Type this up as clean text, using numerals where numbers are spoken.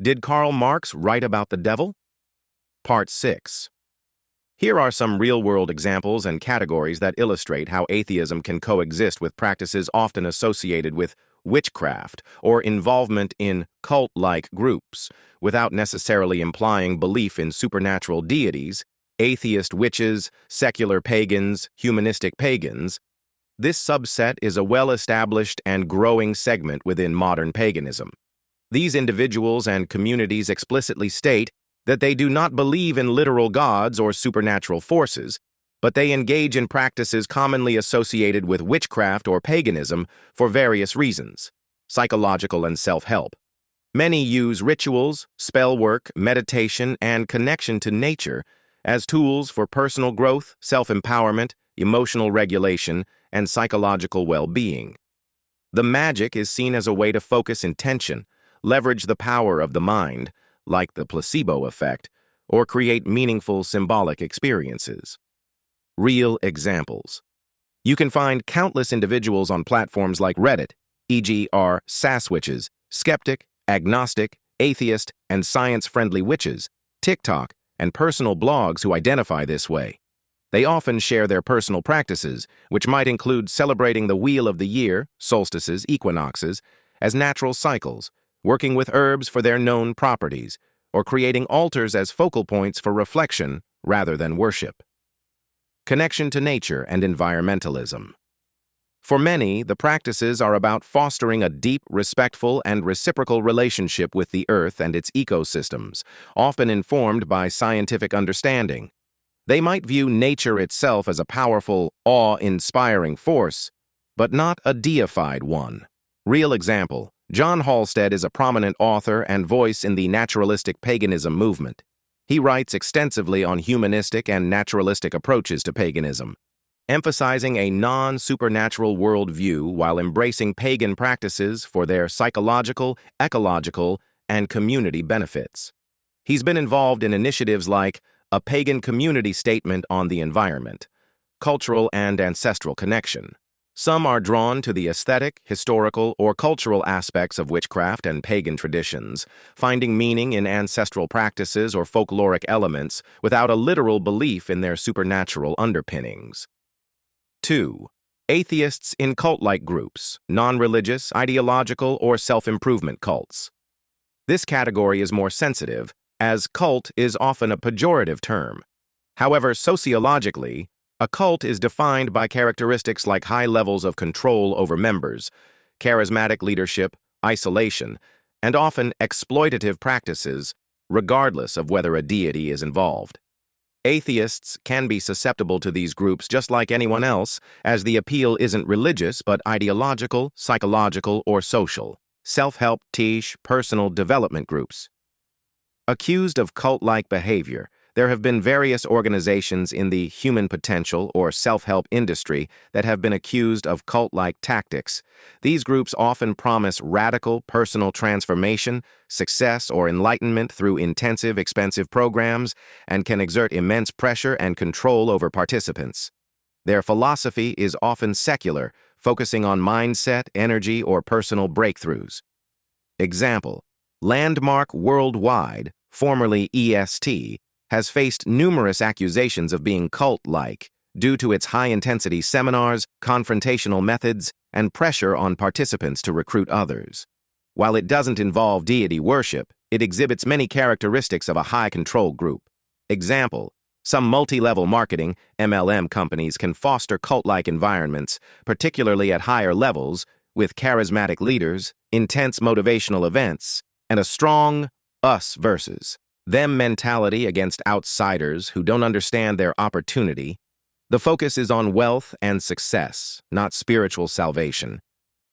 Did Karl Marx write about the devil? Part 6. Here are some real-world examples and categories that illustrate how atheism can coexist with practices often associated with witchcraft or involvement in cult-like groups, without necessarily implying belief in supernatural deities, atheist witches, secular pagans, humanistic pagans. This subset is a well-established and growing segment within modern paganism. These individuals and communities explicitly state that they do not believe in literal gods or supernatural forces, but they engage in practices commonly associated with witchcraft or paganism for various reasons, psychological and self-help. Many use rituals, spell work, meditation, and connection to nature as tools for personal growth, self-empowerment, emotional regulation, and psychological well-being. The magic is seen as a way to focus intention, leverage the power of the mind, like the placebo effect, or create meaningful symbolic experiences. Real examples. You can find countless individuals on platforms like Reddit, e.g. are sass witches, skeptic, agnostic, atheist, and science-friendly witches, TikTok, and personal blogs who identify this way. They often share their personal practices, which might include celebrating the wheel of the year, solstices, equinoxes, as natural cycles, working with herbs for their known properties, or creating altars as focal points for reflection rather than worship. Connection to nature and environmentalism. For many, the practices are about fostering a deep, respectful, and reciprocal relationship with the earth and its ecosystems, often informed by scientific understanding. They might view nature itself as a powerful, awe-inspiring force, but not a deified one. Real example. John Halstead is a prominent author and voice in the naturalistic paganism movement. He writes extensively on humanistic and naturalistic approaches to paganism, emphasizing a non-supernatural worldview while embracing pagan practices for their psychological, ecological, and community benefits. He's been involved in initiatives like a pagan community statement on the environment, cultural and ancestral connection. Some are drawn to the aesthetic, historical, or cultural aspects of witchcraft and pagan traditions, finding meaning in ancestral practices or folkloric elements without a literal belief in their supernatural underpinnings. 2. Atheists in cult-like groups, non-religious, ideological, or self-improvement cults. This category is more sensitive, as cult is often a pejorative term. However, sociologically, a cult is defined by characteristics like high levels of control over members, charismatic leadership, isolation, and often exploitative practices, regardless of whether a deity is involved. Atheists can be susceptible to these groups just like anyone else, as the appeal isn't religious but ideological, psychological, or social. Self-help, niche, personal development groups. Accused of cult-like behavior, there have been various organizations in the human potential or self-help industry that have been accused of cult-like tactics. These groups often promise radical personal transformation, success, or enlightenment through intensive, expensive programs and can exert immense pressure and control over participants. Their philosophy is often secular, focusing on mindset, energy, or personal breakthroughs. Example: Landmark Worldwide, formerly EST, has faced numerous accusations of being cult-like due to its high-intensity seminars, confrontational methods, and pressure on participants to recruit others. While it doesn't involve deity worship, it exhibits many characteristics of a high-control group. Example: some multi-level marketing, MLM companies can foster cult-like environments, particularly at higher levels, with charismatic leaders, intense motivational events, and a strong us versus them mentality against outsiders who don't understand their opportunity. The focus is on wealth and success, not spiritual salvation.